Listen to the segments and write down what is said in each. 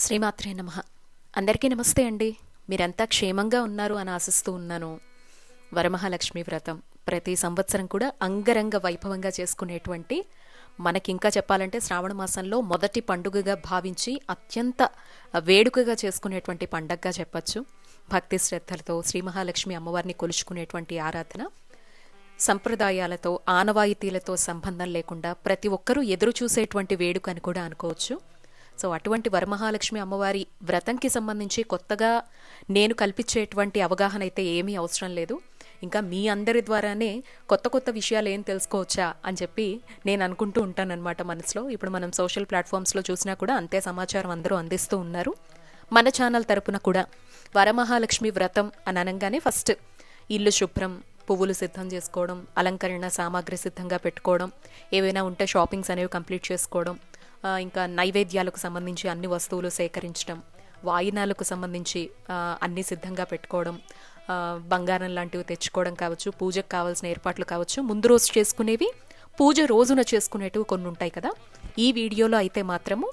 శ్రీమాత్రే నమః. అందరికీ నమస్తే అండి. మీరంతా క్షేమంగా ఉన్నారు అని ఆశిస్తూ ఉన్నాను. వరమహాలక్ష్మి వ్రతం ప్రతి సంవత్సరం కూడా అంగరంగ వైభవంగా చేసుకునేటువంటి, మనకింకా చెప్పాలంటే శ్రావణ మాసంలో మొదటి పండుగగా భావించి అత్యంత వేడుకగా చేసుకునేటువంటి పండగగా చెప్పచ్చు. భక్తి శ్రద్ధలతో శ్రీ మహాలక్ష్మి అమ్మవారిని కొలుచుకునేటువంటి ఆరాధన సంప్రదాయాలతో ఆనవాయితీలతో సంబంధం లేకుండా ప్రతి ఒక్కరూ ఎదురు చూసేటువంటి వేడుక అని కూడా అనుకోవచ్చు. సో అటువంటి వరమహాలక్ష్మి అమ్మవారి వ్రతంకి సంబంధించి కొత్తగా నేను కల్పించేటువంటి అవగాహన అయితే ఏమీ అవసరం లేదు. ఇంకా మీ అందరి ద్వారానే కొత్త కొత్త విషయాలు ఏం తెలుసుకోవచ్చా అని చెప్పి నేను అనుకుంటూ ఉంటానన్నమాట మనసులో. ఇప్పుడు మనం సోషల్ ప్లాట్ఫామ్స్లో చూసినా కూడా అంతే సమాచారం అందరూ అందిస్తూ ఉన్నారు. మన ఛానల్ తరపున కూడా వరమహాలక్ష్మి వ్రతం అని అనగానే ఫస్ట్ ఇల్లు శుభ్రం, పువ్వులు సిద్ధం చేసుకోవడం, అలంకరణ సామాగ్రి సిద్ధంగా పెట్టుకోవడం, ఏవైనా ఉంటే షాపింగ్స్ అనేవి కంప్లీట్ చేసుకోవడం, ఇంకా నైవేద్యాలకు సంబంధించి అన్ని వస్తువులు సేకరించడం, వాయినాలకు సంబంధించి అన్నీ సిద్ధంగా పెట్టుకోవడం, బంగారం లాంటివి తెచ్చుకోవడం కావచ్చు, పూజకు కావాల్సిన ఏర్పాట్లు కావచ్చు, ముందు రోజు చేసుకునేవి పూజ రోజున చేసుకునేటివి కొన్ని ఉంటాయి కదా. ఈ వీడియోలో అయితే మాత్రము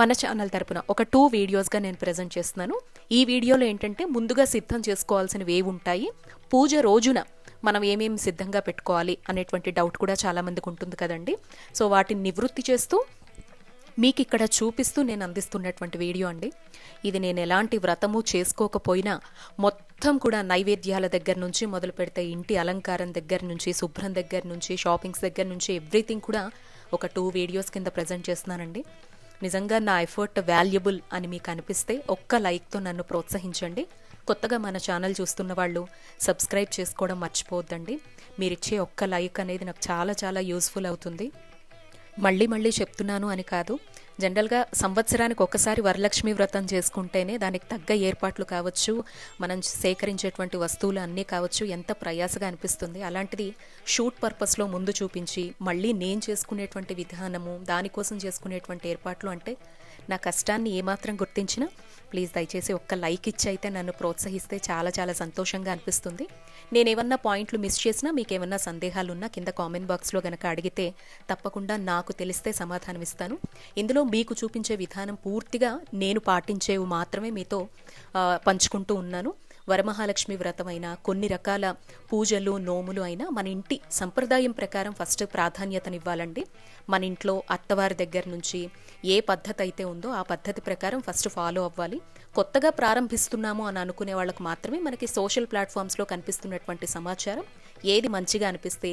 మన ఛానల్ తరపున ఒక 2 వీడియోస్గా నేను ప్రజెంట్ చేస్తున్నాను. ఈ వీడియోలో ఏంటంటే ముందుగా సిద్ధం చేసుకోవాల్సినవి ఏవి ఉంటాయి, పూజ రోజున మనం ఏమేమి సిద్ధంగా పెట్టుకోవాలి అనేటువంటి డౌట్ కూడా చాలామందికి ఉంటుంది కదండి. సో వాటిని నివృత్తి చేస్తూ మీకు ఇక్కడ చూపిస్తూ నేను అందిస్తున్నటువంటి వీడియో అండి. ఇది నేను ఎలాంటి వ్రతము చేసుకోకపోయినా మొత్తం కూడా నైవేద్యాల దగ్గర నుంచి మొదలు పెడితే ఇంటి అలంకారం దగ్గర నుంచి, శుభ్రం దగ్గర నుంచి, షాపింగ్స్ దగ్గర నుంచి ఎవ్రీథింగ్ కూడా ఒక 2 వీడియోస్ కింద ప్రజెంట్ చేస్తున్నానండి. నిజంగా నా ఎఫర్ట్ వాల్యుబుల్ అని మీకు అనిపిస్తే ఒక్క లైక్తో నన్ను ప్రోత్సహించండి. కొత్తగా మన ఛానల్ చూస్తున్న వాళ్ళు సబ్స్క్రైబ్ చేసుకోవడం మర్చిపోవద్దండి. మీరిచ్చే ఒక్క లైక్ అనేది నాకు చాలా చాలా యూస్ఫుల్ అవుతుంది. మళ్ళీ చెప్తున్నాను అని కాదు, జనరల్గా సంవత్సరానికి ఒకసారి వరలక్ష్మి వ్రతం చేసుకుంటేనే దానికి తగ్గ ఏర్పాట్లు కావచ్చు, మనం సేకరించేటువంటి వస్తువులు అన్నీ కావచ్చు, ఎంత ప్రయాసగా అనిపిస్తుంది. అలాంటిది షూట్ పర్పస్లో ముందు చూపించి మళ్ళీ నేను చేసుకునేటువంటి విధానము, దానికోసం చేసుకునేటువంటి ఏర్పాట్లు అంటే నా కష్టాన్ని ఏమాత్రం గుర్తించినా ప్లీజ్ దయచేసి ఒక్క లైక్ ఇచ్చి అయితే నన్ను ప్రోత్సహిస్తే చాలా చాలా సంతోషంగా అనిపిస్తుంది. నేనేమన్నా పాయింట్లు మిస్ చేసినా, మీకు ఏమన్నా సందేహాలు ఉన్నా కింద కామెంట్ బాక్స్లో కనుక అడిగితే తప్పకుండా నాకు తెలిస్తే సమాధానం ఇస్తాను. ఇందులో మీకు చూపించే విధానం పూర్తిగా నేను పాటించేవి మాత్రమే మీతో పంచుకుంటూ ఉన్నాను. వరమహాలక్ష్మి వ్రతమైనా కొన్ని రకాల పూజలు నోములు అయినా మన ఇంటి సంప్రదాయం ప్రకారం ఫస్ట్ ప్రాధాన్యతనివ్వాలండి. మన ఇంట్లో అత్తవారి దగ్గర నుంచి ఏ పద్ధతి అయితే ఉందో ఆ పద్ధతి ప్రకారం ఫస్ట్ ఫాలో అవ్వాలి. కొత్తగా ప్రారంభిస్తున్నాము అని అనుకునే వాళ్ళకు మాత్రమే మనకి సోషల్ ప్లాట్ఫామ్స్లో కనిపిస్తున్నటువంటి సమాచారం ఏది మంచిగా అనిపిస్తే,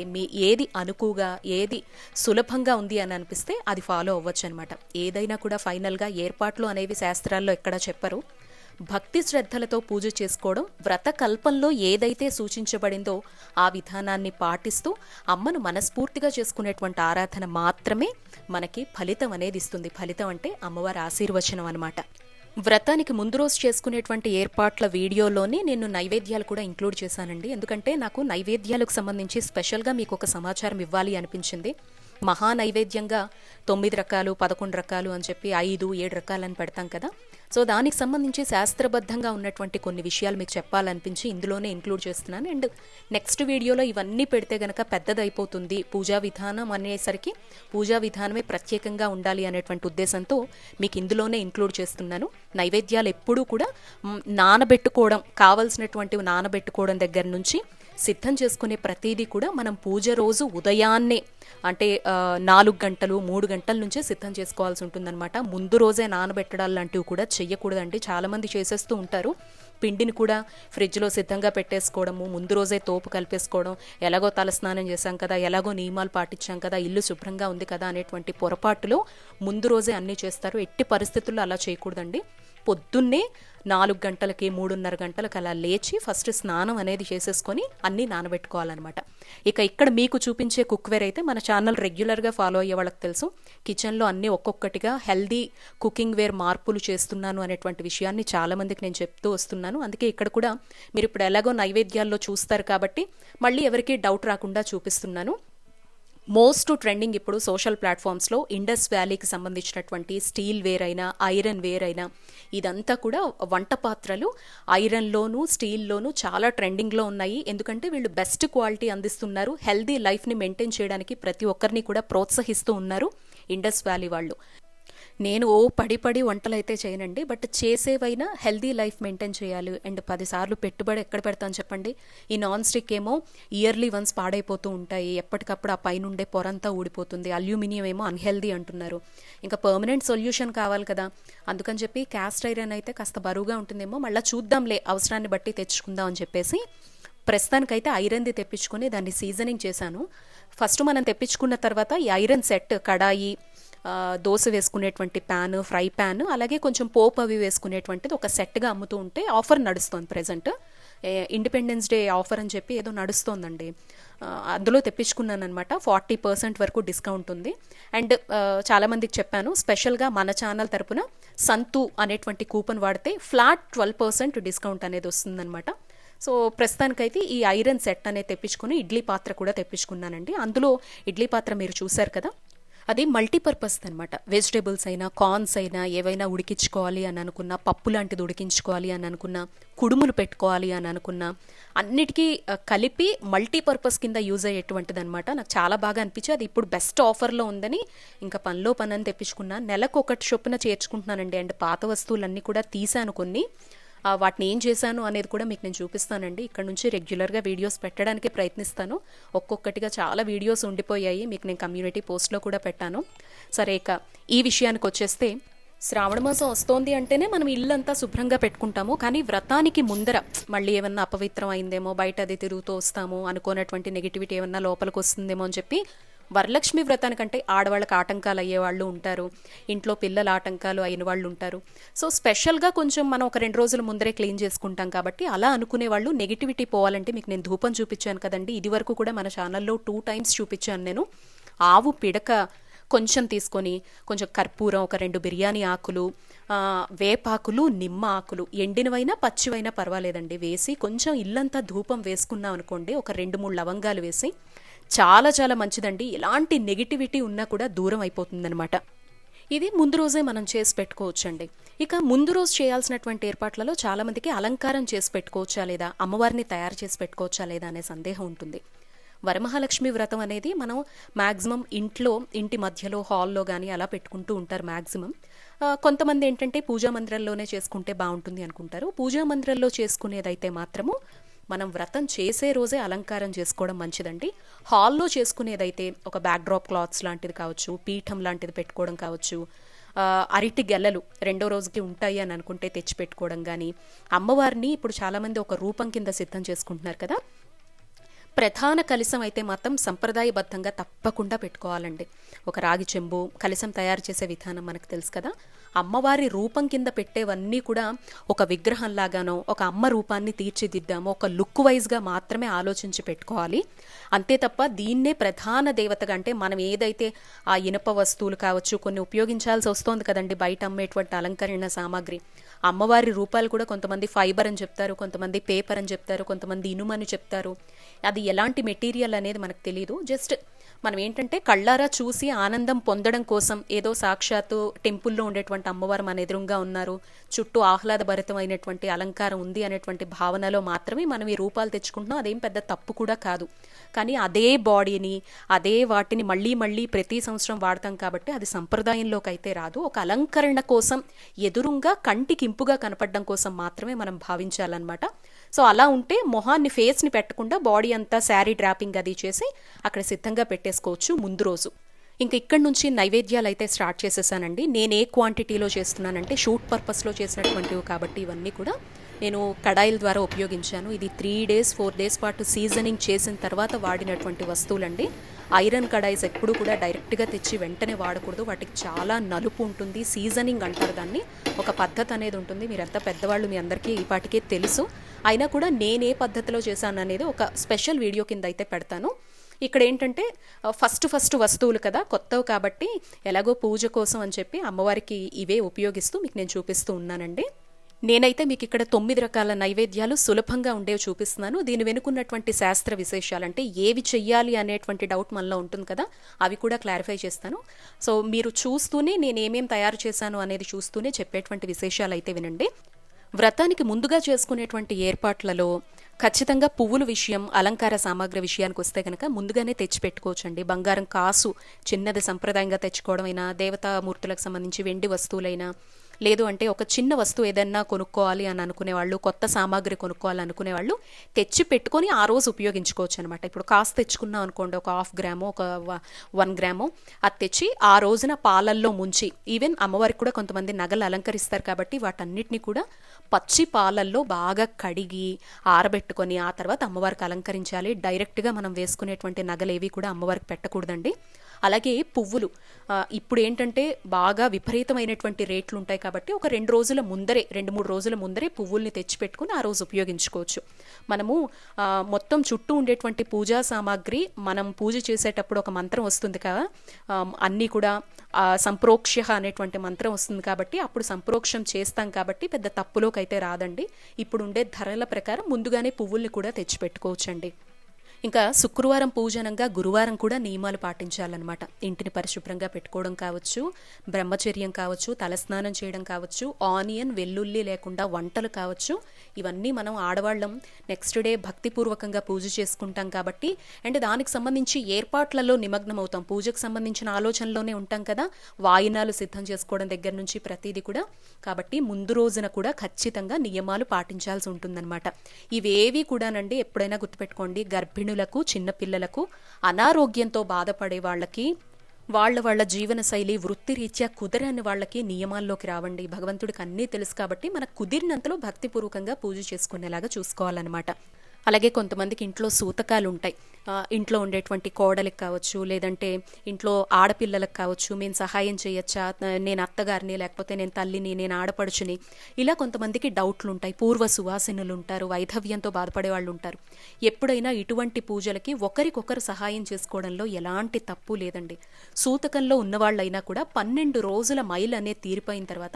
ఏది అనుకుగా, ఏది సులభంగా ఉంది అని అనిపిస్తే అది ఫాలో అవ్వచ్చు అనమాట. ఏదైనా కూడా ఫైనల్గా ఏర్పాట్లు అనేవి శాస్త్రాల్లో ఎక్కడా చెప్పరు. భక్తి శ్రద్ధలతో పూజ చేసుకోవడం, వ్రత కల్పంలో ఏదైతే సూచించబడిందో ఆ విధానాన్ని పాటిస్తూ అమ్మను మనస్ఫూర్తిగా చేసుకునేటువంటి ఆరాధన మాత్రమే మనకి ఫలితం అనేది ఇస్తుంది. ఫలితం అంటే అమ్మవారి ఆశీర్వచనం అనమాట. వ్రతానికి ముందు రోజు చేసుకునేటువంటి ఏర్పాట్ల వీడియోలోనే నేను నైవేద్యాలు కూడా ఇంక్లూడ్ చేశానండి. ఎందుకంటే నాకు నైవేద్యాలకు సంబంధించి స్పెషల్గా మీకు ఒక సమాచారం ఇవ్వాలి అనిపించింది. మహా నైవేద్యంగా 9 రకాలు 11 రకాలు అని చెప్పి 5, 7 రకాలని పెడతాం కదా. సో దానికి సంబంధించి శాస్త్రబద్ధంగా ఉన్నటువంటి కొన్ని విషయాలు మీకు చెప్పాలనిపించి ఇందులోనే ఇంక్లూడ్ చేస్తున్నాను. అండ్ నెక్స్ట్ వీడియోలో ఇవన్నీ పెడితే గనక పెద్దదైపోతుంది. పూజా విధానం అనేసరికి పూజా విధానమే ప్రత్యేకంగా ఉండాలి అనేటువంటి ఉద్దేశంతో మీకు ఇందులోనే ఇంక్లూడ్ చేస్తున్నాను. నైవేద్యాలు ఎప్పుడూ కూడా నానబెట్టుకోవడం, కావలసినటువంటివి నానబెట్టుకోవడం దగ్గర నుంచి సిద్ధం చేసుకునే ప్రతిదీ కూడా మనం పూజ రోజు ఉదయాన్నే అంటే 4 గంటలు 3 గంటల నుంచే సిద్ధం చేసుకోవాల్సి ఉంటుందన్నమాట. ముందు రోజే నానబెట్టడాలు లాంటివి కూడా చెయ్యకూడదండి. చాలామంది చేసేస్తూ ఉంటారు. పిండిని కూడా ఫ్రిడ్జ్లో సిద్ధంగా పెట్టేసుకోవడము, ముందు రోజే తోపు కలిపేసుకోవడం, ఎలాగో తలస్నానం చేశాం కదా, ఎలాగో నియమాలు పాటించాం కదా, ఇల్లు శుభ్రంగా ఉంది కదా అనేటువంటి పొరపాటులో ముందు రోజే అన్నీ చేస్తారు. ఎట్టి పరిస్థితుల్లో అలా చేయకూడదండి. పొద్దున్నే 4 గంటలకి 3:30 గంటలకు అలా లేచి ఫస్ట్ స్నానం అనేది చేసేసుకొని అన్నీ నానబెట్టుకోవాలన్నమాట. ఇక ఇక్కడ మీకు చూపించే కుక్వేర్ అయితే మన ఛానల్ రెగ్యులర్గా ఫాలో అయ్యే వాళ్ళకి తెలుసు. కిచెన్లో అన్నీ ఒక్కొక్కటిగా హెల్దీ కుకింగ్ వేర్ మార్పులు చేస్తున్నాను అనేటువంటి విషయాన్ని చాలామందికి నేను చెప్తూ వస్తున్నాను. అందుకే ఇక్కడ కూడా మీరు ఇప్పుడు ఎలాగో నైవేద్యాల్లో చూస్తారు కాబట్టి మళ్ళీ ఎవరికీ డౌట్ రాకుండా చూపిస్తున్నాను. మోస్ట్ ట్రెండింగ్ ఇప్పుడు సోషల్ ప్లాట్ఫామ్స్లో ఇండస్ వ్యాలీకి సంబంధించినటువంటి స్టీల్ వేర్ అయినా ఐరన్ వేర్ అయినా ఇదంతా కూడా వంట పాత్రలు ఐరన్లోను స్టీల్లోను చాలా ట్రెండింగ్లో ఉన్నాయి. ఎందుకంటే వీళ్ళు బెస్ట్ క్వాలిటీ అందిస్తున్నారు. హెల్దీ లైఫ్ని మెయింటైన్ చేయడానికి ప్రతి ఒక్కరిని కూడా ప్రోత్సహిస్తూ ఉన్నారు ఇండస్ వ్యాలీ వాళ్ళు. నేను పడి పడి వంటలైతే చేయనండి. బట్ చేసేవైనా హెల్తీ లైఫ్ మెయింటైన్ చేయాలి. అండ్ 10 సార్లు పెట్టుబడి ఎక్కడ పెడతాను చెప్పండి? ఈ నాన్ స్టిక్ ఏమో ఇయర్లీ వన్స్ పాడైపోతూ ఉంటాయి. ఎప్పటికప్పుడు ఆ పైనుండే పొరంతా ఊడిపోతుంది. అల్యూమినియం ఏమో అన్‌హెల్తీ అంటున్నారు. ఇంకా పర్మనెంట్ సొల్యూషన్ కావాలి కదా! అందుకని చెప్పి క్యాస్ట్ ఐరన్ అయితే కాస్త బరువుగా ఉంటుందేమో, మళ్ళా చూద్దాంలే అవసరాన్ని బట్టి తెచ్చుకుందాం అని చెప్పేసి ప్రస్తుతానికైతే ఐరన్‌ది తెప్పించుకొని దాన్ని సీజనింగ్ చేశాను. ఫస్ట్ మనం తెప్పించుకున్న తర్వాత ఈ ఐరన్ సెట్ కడాయి, దోశ వేసుకునేటువంటి ప్యాన్, ఫ్రై ప్యాన్, అలాగే కొంచెం పోపు అవి వేసుకునేటువంటిది ఒక సెట్గా అమ్ముతూ ఉంటే ఆఫర్ నడుస్తుంది ప్రజెంట్. ఇండిపెండెన్స్ డే ఆఫర్ అని చెప్పి ఏదో నడుస్తోందండి. అందులో తెప్పించుకున్నాను అనమాట. 40% వరకు డిస్కౌంట్ ఉంది. అండ్ చాలామందికి చెప్పాను, స్పెషల్గా మన ఛానల్ తరపున సంతు అనేటువంటి కూపన్ వాడితే ఫ్లాట్ 12% డిస్కౌంట్ అనేది వస్తుందన్నమాట. సో ప్రస్తుతానికైతే ఈ ఐరన్ సెట్ అనేది తెప్పించుకుని ఇడ్లీ పాత్ర కూడా తెప్పించుకున్నానండి. అందులో ఇడ్లీ పాత్ర మీరు చూశారు కదా, అది మల్టీపర్పస్ అనమాట. వెజిటేబుల్స్ అయినా, కార్న్స్ అయినా, ఏవైనా ఉడికించుకోవాలి అని అనుకున్నా, పప్పు లాంటిది ఉడికించుకోవాలి అని అనుకున్నా, కుడుములు పెట్టుకోవాలి అని అనుకున్నా, అన్నిటికీ కలిపి మల్టీపర్పస్ కింద యూజ్ అయ్యేటువంటిది అనమాట. నాకు చాలా బాగా అనిపించి అది ఇప్పుడు బెస్ట్ ఆఫర్లో ఉందని ఇంకా పనిలో పని తెప్పించుకున్నా. నెలకు ఒకటి చొప్పున చేర్చుకుంటున్నానండి. అండ్ పాత వస్తువులన్నీ కూడా తీసాను కొన్ని. వాటిని ఏం చేశాను అనేది కూడా మీకు నేను చూపిస్తానండి. ఇక్కడ నుంచి రెగ్యులర్గా వీడియోస్ పెట్టడానికి ప్రయత్నిస్తాను. ఒక్కొక్కటిగా చాలా వీడియోస్ ఉండిపోయాయి, మీకు నేను కమ్యూనిటీ పోస్ట్లో కూడా పెట్టాను. సరే, ఇక ఈ విషయానికి వచ్చేస్తే, శ్రావణ మాసం వస్తోంది అంటేనే మనం ఇల్లంతా శుభ్రంగా పెట్టుకుంటాము. కానీ వ్రతానికి ముందర మళ్ళీ ఏమన్నా అపవిత్రం అయిందేమో, బయట అది తిరుగుతూ వస్తాము అనుకున్నటువంటి నెగిటివిటీ ఏమన్నా లోపలికి వస్తుందేమో అని చెప్పి వరలక్ష్మి వ్రతానికంటే ఆడవాళ్ళకి ఆటంకాలు అయ్యేవాళ్ళు ఉంటారు, ఇంట్లో పిల్లల ఆటంకాలు అయిన వాళ్ళు ఉంటారు. సో స్పెషల్గా కొంచెం మనం ఒక 2 రోజుల ముందరే క్లీన్ చేసుకుంటాం కాబట్టి అలా అనుకునే వాళ్ళు నెగిటివిటీ పోవాలంటే మీకు నేను ధూపం చూపించాను కదండి. ఇది వరకు కూడా మన ఛానల్లో 2 టైమ్స్ చూపించాను నేను. ఆవు పిడక కొంచెం తీసుకొని, కొంచెం కర్పూరం, ఒక 2 బిర్యానీ ఆకులు, వేపాకులు, నిమ్మ ఆకులు, ఎండినవైనా పచ్చివైనా పర్వాలేదండి, వేసి కొంచెం ఇల్లంతా ధూపం వేసుకున్నాం అనుకోండి. ఒక 2-3 లవంగాలు వేసి చాలా చాలా మంచిదండి. ఎలాంటి నెగిటివిటీ ఉన్నా కూడా దూరం అయిపోతుందనమాట. ఇది ముందు రోజే మనం చేసి పెట్టుకోవచ్చండి. ఇక ముందు రోజు చేయాల్సినటువంటి ఏర్పాట్లలో చాలామందికి అలంకారం చేసి పెట్టుకోవచ్చా లేదా, అమ్మవారిని తయారు చేసి పెట్టుకోవచ్చా లేదా అనే సందేహం ఉంటుంది. వరమహాలక్ష్మి వ్రతం అనేది మనం మ్యాక్సిమం ఇంటి మధ్యలో హాల్లో కానీ అలా పెట్టుకుంటూ ఉంటారు మ్యాక్సిమం. కొంతమంది ఏంటంటే పూజా మందిరంలోనే చేసుకుంటే బాగుంటుంది అనుకుంటారు. పూజా మందిరంలో చేసుకునేదైతే మాత్రము మనం వ్రతం చేసే రోజే అలంకారం చేసుకోవడం మంచిదండి. హాల్లో చేసుకునేదైతే ఒక బ్యాక్డ్రాప్ క్లాత్స్ లాంటిది కావచ్చు, పీఠం లాంటిది పెట్టుకోవడం కావచ్చు, అరటి గెల్లలు 2వ రోజుకి ఉంటాయి అని అనుకుంటే తెచ్చి పెట్టుకోవడం కానీ, అమ్మవారిని ఇప్పుడు చాలామంది ఒక రూపం కింద సిద్ధం చేసుకుంటున్నారు కదా, ప్రధాన కలశం అయితే మాత్రం సంప్రదాయబద్ధంగా తప్పకుండా పెట్టుకోవాలండి. ఒక రాగి చెంబు కలశం తయారు చేసే విధానం మనకు తెలుసు కదా. అమ్మవారి రూపం కింద పెట్టేవన్నీ కూడా ఒక విగ్రహంలాగానో, ఒక అమ్మ రూపాన్ని తీర్చిదిద్దామో, ఒక లుక్ వైజ్గా మాత్రమే ఆలోచించి పెట్టుకోవాలి. అంతే తప్ప దీన్నే ప్రధాన దేవతగా, అంటే మనం ఏదైతే ఆ ఇనప వస్తువులు కావచ్చు కొన్ని ఉపయోగించాల్సి వస్తుంది కదండి బయట అమ్మేటువంటి అలంకరణ సామాగ్రి. అమ్మవారి రూపాలు కూడా కొంతమంది ఫైబర్ అని చెప్తారు, కొంతమంది పేపర్ అని చెప్తారు, కొంతమంది ఇనుమని చెప్తారు. అది ఎలాంటి మెటీరియల్ అనేది మనకు తెలియదు. జస్ట్ మనం ఏంటంటే కళ్ళారా చూసి ఆనందం పొందడం కోసం ఏదో సాక్షాత్తు టెంపుల్లో ఉండేటువంటి అమ్మవారు మన ఎదురుగా ఉన్నారు, చుట్టూ ఆహ్లాదభరితమైనటువంటి అలంకారం ఉంది అనేటువంటి భావనలో మాత్రమే మనం ఈ రూపాలు తెచ్చుకుంటున్నాం. అదేం పెద్ద తప్పు కూడా కాదు. కానీ అదే బాడీని, అదే వాటిని మళ్ళీ మళ్ళీ ప్రతి సంవత్సరం వాడతాం కాబట్టి అది సంప్రదాయంలోకి అయితే రాదు. ఒక అలంకరణ కోసం, ఎదురుగా కంటికి ఇంపుగా కనపడడం కోసం మాత్రమే మనం భావించాలన్నమాట. సో అలా ఉంటే మొహాన్ని, ఫేస్ని పెట్టకుండా బాడీ అంతా శారీ డ్రాపింగ్ అది చేసి అక్కడ సిద్ధంగా పెట్టేసుకోవచ్చు ముందు రోజు. ఇంకా ఇక్కడ నుంచి నైవేద్యాలు అయితే స్టార్ట్ చేసేసానండి. నేను ఏ క్వాంటిటీలో చేస్తున్నానంటే షూట్ పర్పస్లో చేసినటువంటివి కాబట్టి ఇవన్నీ కూడా నేను కడాయిల ద్వారా ఉపయోగించాను. ఇది 3 days 4 days పాటు సీజనింగ్ చేసిన తర్వాత వాడినటువంటి వస్తువులండి. ఐరన్ కడాయిస్ ఎప్పుడు కూడా డైరెక్ట్గా తెచ్చి వెంటనే వాడకూడదు. వాటికి చాలా నలుపు ఉంటుంది. సీజనింగ్ అంటారు దాన్ని. ఒక పద్ధతి అనేది ఉంటుంది. మీరంతా పెద్దవాళ్ళు, మీ అందరికీ ఈ పాటికే తెలుసు. అయినా కూడా నేనే పద్ధతిలో చేశాను అనేది ఒక స్పెషల్ వీడియో కింద అయితే పెడతాను. ఇక్కడ ఏంటంటే ఫస్ట్ వస్తువులు కదా, కొత్తవి కాబట్టి ఎలాగో పూజ కోసం అని చెప్పి అమ్మవారికి ఇవే ఉపయోగిస్తూ మీకు నేను చూపిస్తూ ఉన్నానండి. నేనైతే మీకు ఇక్కడ 9 రకాల నైవేద్యాలు సులభంగా ఉండేవి చూపిస్తున్నాను. దీని వెనుకున్నటువంటి శాస్త్ర విశేషాలు, అంటే ఏవి చెయ్యాలి అనేటువంటి డౌట్ మనలో ఉంటుంది కదా, అవి కూడా క్లారిఫై చేస్తాను. సో మీరు చూస్తూనే నేను ఏమేం తయారు చేశాను అనేది చూస్తూనే చెప్పేటువంటి విశేషాలు అయితే వినండి. వ్రతానికి ముందుగా చేసుకునేటువంటి ఏర్పాట్లలో ఖచ్చితంగా పువ్వుల విషయం, అలంకార సామాగ్రి విషయానికి వస్తే కనుక ముందుగానే తెచ్చిపెట్టుకోవచ్చండి. బంగారం కాసు చిన్నది సంప్రదాయంగా తెచ్చుకోవడమైనా, దేవతామూర్తులకు సంబంధించి వెండి వస్తువులైనా, లేదు అంటే ఒక చిన్న వస్తువు ఏదన్నా కొనుక్కోవాలి అని అనుకునేవాళ్ళు, కొత్త సామాగ్రి కొనుక్కోవాలి అనుకునేవాళ్ళు తెచ్చి పెట్టుకొని ఆ రోజు ఉపయోగించుకోవచ్చు అనమాట. ఇప్పుడు కాసు తెచ్చుకున్నాం అనుకోండి, ఒక 1/2 గ్రాము, ఒక 1 గ్రాము, అది తెచ్చి ఆ రోజున పాలల్లో ముంచి, ఈవెన్ అమ్మవారికి కూడా కొంతమంది నగలు అలంకరిస్తారు కాబట్టి వాటన్నిటిని కూడా పచ్చి పాలల్లో బాగా కడిగి ఆరబెట్టుకొని ఆ తర్వాత అమ్మవారికి అలంకరించాలి. డైరెక్ట్గా మనం వేసుకునేటువంటి నగలేవి కూడా అమ్మవారికి పెట్టకూడదండి. అలాగే పువ్వులు ఇప్పుడు ఏంటంటే బాగా విపరీతమైనటువంటి రేట్లు ఉంటాయి కాబట్టి ఒక 2 రోజుల ముందరే, 2-3 రోజుల ముందరే పువ్వుల్ని తెచ్చిపెట్టుకుని ఆ రోజు ఉపయోగించుకోవచ్చు. మనము మొత్తం చుట్టూ ఉండేటువంటి పూజా సామాగ్రి, మనం పూజ చేసేటప్పుడు ఒక మంత్రం వస్తుంది కదా, అన్నీ కూడా సంప్రోక్ష్య అనేటువంటి మంత్రం వస్తుంది కాబట్టి అప్పుడు సంప్రోక్షం చేస్తాం కాబట్టి పెద్ద తప్పులోకి అయితే రాదండి. ఇప్పుడు ఉండే ధరల ప్రకారం ముందుగానే పువ్వుల్ని కూడా తెచ్చిపెట్టుకోవచ్చండి. ఇంకా శుక్రవారం పూజనంగా గురువారం కూడా నియమాలు పాటించాలన్నమాట. ఇంటిని పరిశుభ్రంగా పెట్టుకోవడం కావచ్చు, బ్రహ్మచర్యం కావచ్చు, తలస్నానం చేయడం కావచ్చు, ఆనియన్ వెల్లుల్లి లేకుండా వంటలు కావచ్చు, ఇవన్నీ మనం ఆడవాళ్ళం నెక్స్ట్ డే భక్తిపూర్వకంగా పూజ చేసుకుంటాం కాబట్టి అండ్ దానికి సంబంధించి ఏర్పాట్లలో నిమగ్నం అవుతాం. పూజకు సంబంధించిన ఆలోచనలోనే ఉంటాం కదా, వాయినాలు సిద్ధం చేసుకోవడం దగ్గర నుంచి ప్రతిదీ కూడా. కాబట్టి ముందు రోజున కూడా ఖచ్చితంగా నియమాలు పాటించాల్సి ఉంటుందన్నమాట. ఇవేవి కూడానండి ఎప్పుడైనా గుర్తుపెట్టుకోండి, గర్భిణులకు, చిన్నపిల్లలకు, అనారోగ్యంతో బాధపడే వాళ్ళకి, వాళ్ళ జీవన శైలి వృత్తిరీత్యా కుదరని వాళ్ళకి నియమాల్లోకి రావండి. భగవంతుడికి అన్నీ తెలుసు కాబట్టి మనకు కుదిరినంతలో భక్తిపూర్వకంగా పూజ చేసుకునేలాగా చూసుకోవాలన్నమాట. అలాగే కొంతమందికి ఇంట్లో సూతకాలు ఉంటాయి. ఇంట్లో ఉండేటువంటి కోడలికి కావచ్చు, లేదంటే ఇంట్లో ఆడపిల్లలకు కావచ్చు, మేము సహాయం చేయొచ్చా, నేను అత్తగారిని, లేకపోతే నేను తల్లిని, నేను ఆడపడుచుని, ఇలా కొంతమందికి డౌట్లు ఉంటాయి. పూర్వ సువాసినులు ఉంటారు, వైధవ్యంతో బాధపడే వాళ్ళు ఉంటారు. ఎప్పుడైనా ఇటువంటి పూజలకి ఒకరికొకరు సహాయం చేసుకోవడంలో ఎలాంటి తప్పు లేదండి. సూతకంలో ఉన్నవాళ్ళైనా కూడా 12 రోజుల మైల్ అనేది తీరిపోయిన తర్వాత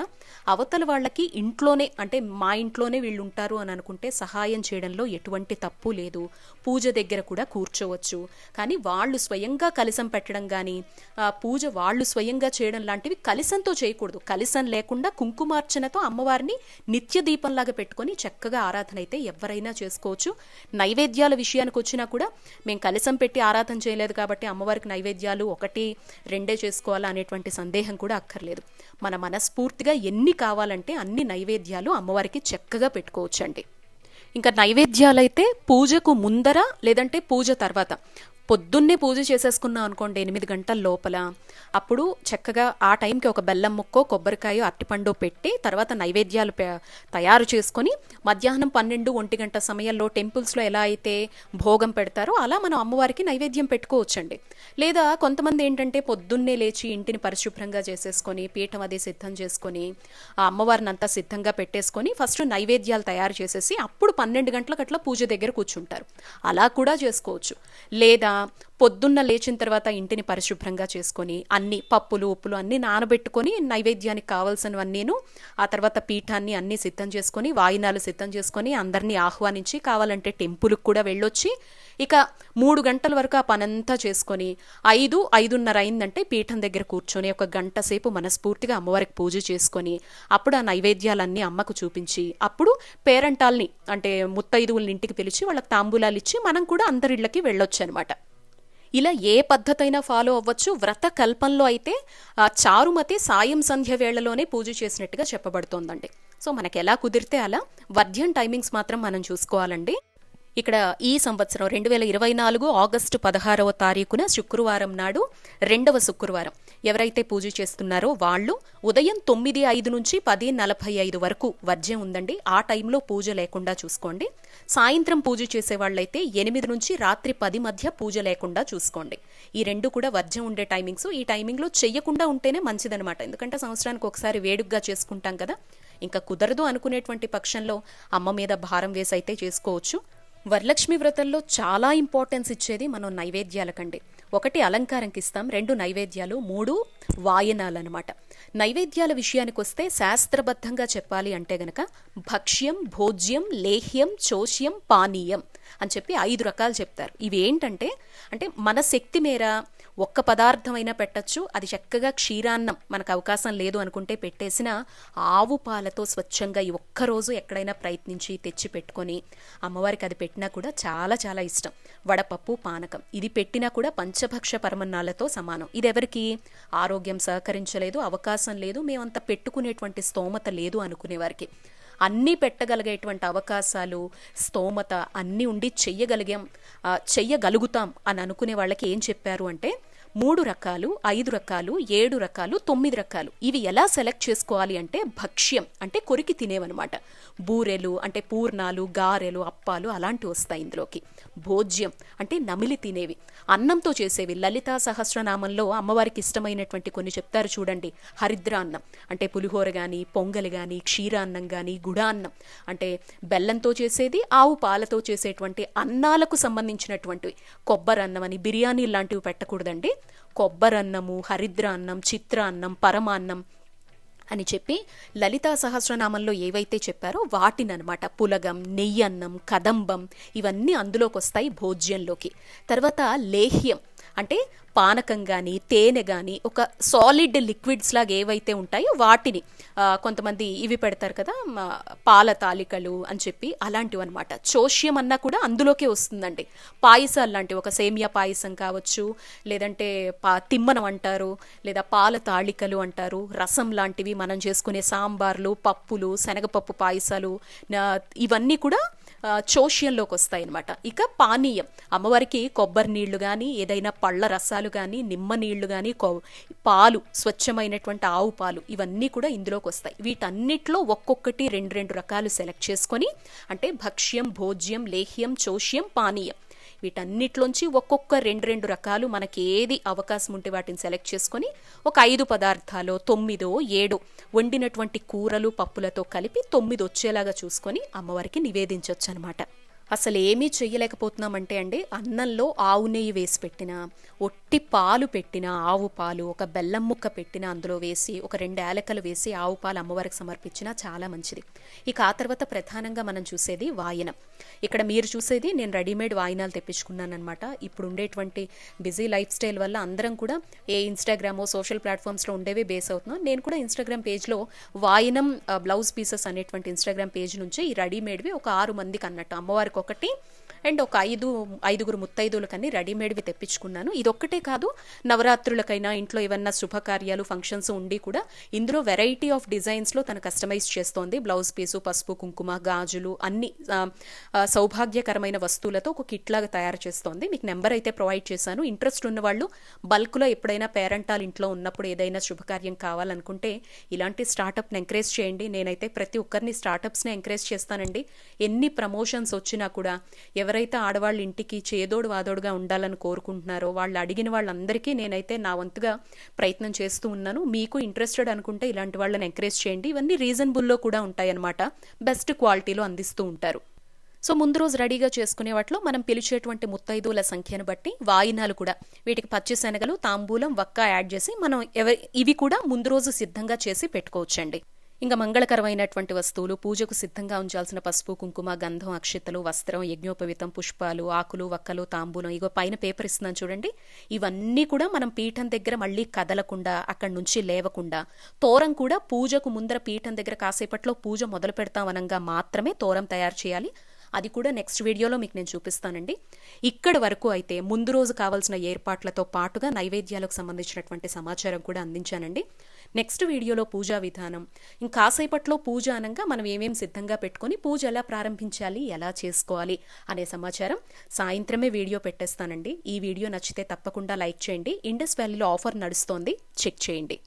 అవతల వాళ్ళకి ఇంట్లోనే, అంటే మా ఇంట్లోనే వీళ్ళు ఉంటారు అని అనుకుంటే సహాయం చేయడంలో ఎటువంటి తప్పు లేదు. పూజ దగ్గర కూడా కూర్చోవచ్చు. కానీ వాళ్ళు స్వయంగా కలశం పెట్టడం కానీ, పూజ వాళ్ళు స్వయంగా చేయడం లాంటివి కలశంతో చేయకూడదు. కలశం లేకుండా కుంకుమార్చనతో అమ్మవారిని నిత్య దీపంలాగా పెట్టుకొని చక్కగా ఆరాధన అయితే ఎవరైనా చేసుకోవచ్చు. నైవేద్యాల విషయానికి వచ్చినా కూడా మేము కలశం పెట్టి ఆరాధన చేయలేదు కాబట్టి అమ్మవారికి నైవేద్యాలు 1-2 చేసుకోవాలా అనేటువంటి సందేహం కూడా అక్కర్లేదు. మన మనస్ఫూర్తిగా ఎన్ని కావాలంటే అన్ని నైవేద్యాలు అమ్మవారికి చక్కగా పెట్టుకోవచ్చండి. ఇంకా నైవేద్యాలైతే పూజకు ముందర లేదంటే పూజ తర్వాత, పొద్దున్నే పూజ చేసేసుకున్నాం అనుకోండి 8 గంటల లోపల, అప్పుడు చక్కగా ఆ టైంకి ఒక బెల్లం ముక్కో, కొబ్బరికాయో, అరటిపండో పెట్టి తర్వాత నైవేద్యాలు తయారు చేసుకొని మధ్యాహ్నం 12-1 గంట సమయంలో టెంపుల్స్లో ఎలా అయితే భోగం పెడతారో అలా మనం అమ్మవారికి నైవేద్యం పెట్టుకోవచ్చండి. లేదా కొంతమంది ఏంటంటే పొద్దున్నే లేచి ఇంటిని పరిశుభ్రంగా చేసేసుకొని పీఠం అది సిద్ధం చేసుకొని ఆ అమ్మవారిని అంతా సిద్ధంగా పెట్టేసుకొని ఫస్ట్ నైవేద్యాలు తయారు చేసేసి అప్పుడు 12 గంటలకు అట్లా పూజ దగ్గర కూర్చుంటారు. అలా కూడా చేసుకోవచ్చు. లేదా పొద్దున్న లేచిన తర్వాత ఇంటిని పరిశుభ్రంగా చేసుకొని అన్ని పప్పులు, ఉప్పులు అన్నీ నానబెట్టుకొని నైవేద్యానికి కావాల్సినవన్నీను, ఆ తర్వాత పీఠాన్ని అన్నీ సిద్ధం చేసుకొని, వాయినాలు సిద్ధం చేసుకొని అందరినీ ఆహ్వానించి కావాలంటే టెంపుల్కి కూడా వెళ్ళొచ్చి ఇక 3 గంటల వరకు ఆ పనంతా చేసుకొని 5-5:30 అయిందంటే పీఠం దగ్గర కూర్చొని 1 గంట సేపు మనస్ఫూర్తిగా అమ్మవారికి పూజ చేసుకొని అప్పుడు ఆ నైవేద్యాలన్నీ అమ్మకు చూపించి అప్పుడు పేరంటాల్ని, అంటే ముత్తైదువుల్ని ఇంటికి పిలిచి వాళ్ళకి తాంబూలాలు ఇచ్చి మనం కూడా అందరిళ్ళకి వెళ్ళొచ్చు అనమాట. ఇలా ఏ పద్ధతైనా ఫాలో అవ్వచ్చు. వ్రత కల్పంలో అయితే చారుమతి సాయం సంధ్య వేళలోనే పూజ చేసినట్టుగా చెప్పబడుతోందండి. సో మనకి ఎలా కుదిరితే అలా. వర్ధ్యం టైమింగ్స్ మాత్రం మనం చూసుకోవాలండి. ఇక్కడ ఈ సంవత్సరం 2024 ఆగస్టు 16వ తారీఖున శుక్రవారం నాడు, 2వ శుక్రవారం ఎవరైతే పూజ చేస్తున్నారో వాళ్ళు ఉదయం 9:05 నుంచి 10:45 వరకు వర్జ్యం ఉందండి. ఆ టైంలో పూజ లేకుండా చూసుకోండి. సాయంత్రం పూజ చేసే వాళ్ళైతే 8 నుంచి రాత్రి 10 మధ్య పూజ లేకుండా చూసుకోండి. ఈ 2 కూడా వర్జ్యం ఉండే టైమింగ్స్. ఈ టైమింగ్లో చెయ్యకుండా ఉంటేనే మంచిదనమాట. ఎందుకంటే సంవత్సరానికి ఒకసారి వేడుగ్గా చేసుకుంటాం కదా. ఇంకా కుదరదు అనుకునేటువంటి పక్షంలో అమ్మ మీద భారం వేసి అయితే చేసుకోవచ్చు. వరలక్ష్మి వ్రతంలో చాలా ఇంపార్టెన్స్ ఇచ్చేది మనం నైవేద్యాలకండి. 1 అలంకారంకి ఇస్తాం, 2 నైవేద్యాలు, 3 వాయనాలన్నమాట. నైవేద్యాల విషయానికి వస్తే శాస్త్రబద్ధంగా చెప్పాలి అంటే గనక భక్ష్యం, భోజ్యం, లేహ్యం, చోష్యం, పానీయం అని చెప్పి 5 రకాలు చెప్తారు. ఇవి ఏంటంటే, అంటే మన శక్తి మేర ఒక్క పదార్థమైనా పెట్టచ్చు. అది చక్కగా క్షీరాన్నం మనకు అవకాశం లేదు అనుకుంటే పెట్టేసిన ఆవు పాలతో స్వచ్ఛంగా ఈ ఒక్కరోజు ఎక్కడైనా ప్రయత్నించి తెచ్చి పెట్టుకొని అమ్మవారికి అది పెట్టినా కూడా చాలా చాలా ఇష్టం. వడపప్పు పానకం ఇది పెట్టినా కూడా పంచభక్ష పరమన్నాలతో సమానం. ఇది ఎవరికి ఆరోగ్యం సహకరించలేదు, అవకాశం లేదు, మేమంత పెట్టుకునేటువంటి స్తోమత లేదు అనుకునేవారికి అన్నీ పెట్టగలిగేటువంటి అవకాశాలు స్తోమత అన్నీ ఉండి చెయ్యగలుగుతాం అని అనుకునే వాళ్ళకి ఏం చెప్పారు అంటే 3 రకాలు, 5 రకాలు, 7 రకాలు, 9 రకాలు. ఇవి ఎలా సెలెక్ట్ చేసుకోవాలి అంటే భక్ష్యం అంటే కొరికి తినేవన్నమాట. బూరెలు అంటే పూర్ణాలు, గారెలు, అప్పాలు అలాంటివి వస్తాయి ఇందులోకి. భోజ్యం అంటే నమిలి తినేవి, అన్నంతో చేసేవి. లలితా సహస్రనామంలో అమ్మవారికి ఇష్టమైనటువంటి కొన్ని చెప్తారు చూడండి. హరిద్ర అన్నం అంటే పులిహోర కానీ, పొంగలి కానీ, క్షీరాన్నం కానీ, గుడాన్నం అంటే బెల్లంతో చేసేది, ఆవు పాలతో చేసేటువంటి అన్నాలకు సంబంధించినటువంటివి. కొబ్బరి అన్నం అని, బిర్యానీ లాంటివి పెట్టకూడదండి. కొబ్బరన్నము, హరిద్ర అన్నం, చిత్రాన్నం, పరమాన్నం అని చెప్పి లలితా సహస్రనామంలో ఏవైతే చెప్పారో వాటిననమాట. పులగం, నెయ్యన్నం, కదంబం ఇవన్నీ అందులోకి వస్తాయి భోజ్యంలోకి. తర్వాత లేహ్యం అంటే పానకం కానీ, తేనె కానీ, ఒక సాలిడ్ లిక్విడ్స్ లాగా ఏవైతే ఉంటాయో వాటిని కొంతమంది ఇవి పెడతారు కదా, పాల తాలికలు అని చెప్పి అలాంటివి అనమాట. చోష్యం అన్నా కూడా అందులోకే వస్తుందండి. పాయసాలు లాంటివి, ఒక సేమియా పాయసం కావచ్చు, లేదంటే తిమ్మనం అంటారు, లేదా పాల తాళికలు అంటారు, రసం లాంటివి, మనం చేసుకునే సాంబార్లు, పప్పులు, శనగపప్పు పాయసాలు ఇవన్నీ కూడా చోష్యంలోకి వస్తాయి అనమాట. ఇక పానీయం అమ్మవారికి కొబ్బరి నీళ్లు కానీ, ఏదైనా పళ్ళ రసాలు కానీ, నిమ్మ నీళ్లు కానీ, పాలు, స్వచ్ఛమైనటువంటి ఆవు పాలు ఇవన్నీ కూడా ఇందులోకి వస్తాయి. వీటన్నిటిలో ఒక్కొక్కటి 2 రకాలు సెలెక్ట్ చేసుకొని అంటే భక్ష్యం, భోజ్యం, లేహ్యం, చోష్యం, పానీయం వీటన్నిటిలోంచి ఒక్కొక్క 2 రకాలు మనకి ఏది అవకాశం ఉంటే వాటిని సెలెక్ట్ చేసుకొని ఒక 5 పదార్థాలు 9 7 వండినటువంటి కూరలు పప్పులతో కలిపి 9 వచ్చేలాగా చూసుకొని అమ్మవారికి నివేదించవచ్చు అనమాట. అసలు ఏమీ చెయ్యలేకపోతున్నామంటే అండి, అన్నంలో ఆవు నెయ్యి వేసి పెట్టిన, ఒట్టి పాలు పెట్టిన, ఆవు పాలు ఒక బెల్లం ముక్క పెట్టిన అందులో వేసి ఒక 2 యాలకలు వేసి ఆవు పాలు అమ్మవారికి సమర్పించినా చాలా మంచిది. ఇక ఆ తర్వాత ప్రధానంగా మనం చూసేది వాయనం. ఇక్కడ మీరు చూసేది నేను రెడీమేడ్ వాయినాలు తెప్పించుకున్నాను అనమాట. ఇప్పుడు ఉండేటువంటి బిజీ లైఫ్ స్టైల్ వల్ల అందరం కూడా ఏ ఇన్స్టాగ్రామో సోషల్ ప్లాట్ఫామ్స్లో ఉండేవే బేస్ అవుతున్నాం. నేను కూడా ఇన్స్టాగ్రామ్ పేజ్లో వాయనం బ్లౌజ్ పీసెస్ అనేటువంటి ఇన్స్టాగ్రామ్ పేజ్ నుంచి ఈ రెడీమేడ్వి ఒక 6 మందికి అన్నట్టు అమ్మవారికి ఒకటి అండ్ ఒక 5 ముత్తైదులకని రెడీమేడ్వి తెప్పించుకున్నాను. ఇదొక్కటే కాదు, నవరాత్రులకైనా ఇంట్లో ఏమన్నా శుభకార్యాలు ఫంక్షన్స్ ఉండి కూడా ఇందులో వెరైటీ ఆఫ్ డిజైన్స్లో తను కస్టమైజ్ చేస్తోంది. బ్లౌజ్ పీసు, పసుపు, కుంకుమ, గాజులు అన్ని సౌభాగ్యకరమైన వస్తువులతో ఒక కిట్ లాగా తయారు చేస్తోంది. మీకు నెంబర్ అయితే ప్రొవైడ్ చేశాను. ఇంట్రెస్ట్ ఉన్న వాళ్ళు బల్క్లో ఎప్పుడైనా పేరెంటాల్ ఇంట్లో ఉన్నప్పుడు ఏదైనా శుభకార్యం కావాలనుకుంటే ఇలాంటి స్టార్టప్ని ఎంకరేజ్ చేయండి. నేనైతే ప్రతి ఒక్కరిని స్టార్టప్స్ని ఎంకరేజ్ చేస్తానండి. ఎన్ని ప్రమోషన్స్ వచ్చినా కూడా ఎవరైతే ఆడవాళ్ళ ఇంటికి చేదోడు వాదోడుగా ఉండాలని కోరుకుంటున్నారో వాళ్ళు అడిగిన వాళ్ళందరికీ నేనైతే నా వంతుగా ప్రయత్నం చేస్తూ ఉన్నాను. మీకు ఇంట్రెస్టెడ్ అనుకుంటే ఇలాంటి వాళ్ళని ఎంకరేజ్ చేయండి. ఇవన్నీ రీజనబుల్లో కూడా ఉంటాయన్నమాట, బెస్ట్ క్వాలిటీలో అందిస్తూ ఉంటారు. సో ముందు రోజు రెడీగా చేసుకునే వాటిలో మనం పిలిచేటువంటి ముత్తైదువుల సంఖ్యను బట్టి వాయినాలు కూడా వీటికి పచ్చి శనగలు, తాంబూలం, వక్క యాడ్ చేసి మనం ఇవి కూడా ముందు రోజు సిద్ధంగా చేసి పెట్టుకోవచ్చండి. ఇంకా మంగళకరమైనటువంటి వస్తువులు, పూజకు సిద్ధంగా ఉంచాల్సిన పసుపు, కుంకుమ, గంధం, అక్షితలు, వస్త్రం, యజ్ఞోపవితం, పుష్పాలు, ఆకులు, వక్కలు, తాంబూలం, ఇగో పైన పేపర్ ఇస్తున్నాను చూడండి. ఇవన్నీ కూడా మనం పీఠం దగ్గర మళ్ళీ కదలకుండా అక్కడి నుంచి లేవకుండా, తోరం కూడా పూజకు ముందర పీఠం దగ్గర కాసేపట్లో పూజ మొదలు పెడతామనంగా మాత్రమే తోరం తయారు చేయాలి. అది కూడా నెక్స్ట్ వీడియోలో మీకు నేను చూపిస్తానండి. ఇక్కడి వరకు అయితే ముందు రోజు కావాల్సిన ఏర్పాట్లతో పాటుగా నైవేద్యాలకు సంబంధించినటువంటి సమాచారం కూడా అందించానండి. నెక్స్ట్ వీడియోలో పూజా విధానం, ఇంకాసేపట్లో పూజ అనగా మనం ఏమేం సిద్ధంగా పెట్టుకొని పూజ ఎలా ప్రారంభించాలి, ఎలా చేసుకోవాలి అనే సమాచారం సాయంత్రమే వీడియో పెట్టేస్తానండి. ఈ వీడియో నచ్చితే తప్పకుండా లైక్ చేయండి. ఇండస్ వ్యాలీలో ఆఫర్ నడుస్తోంది, చెక్ చేయండి.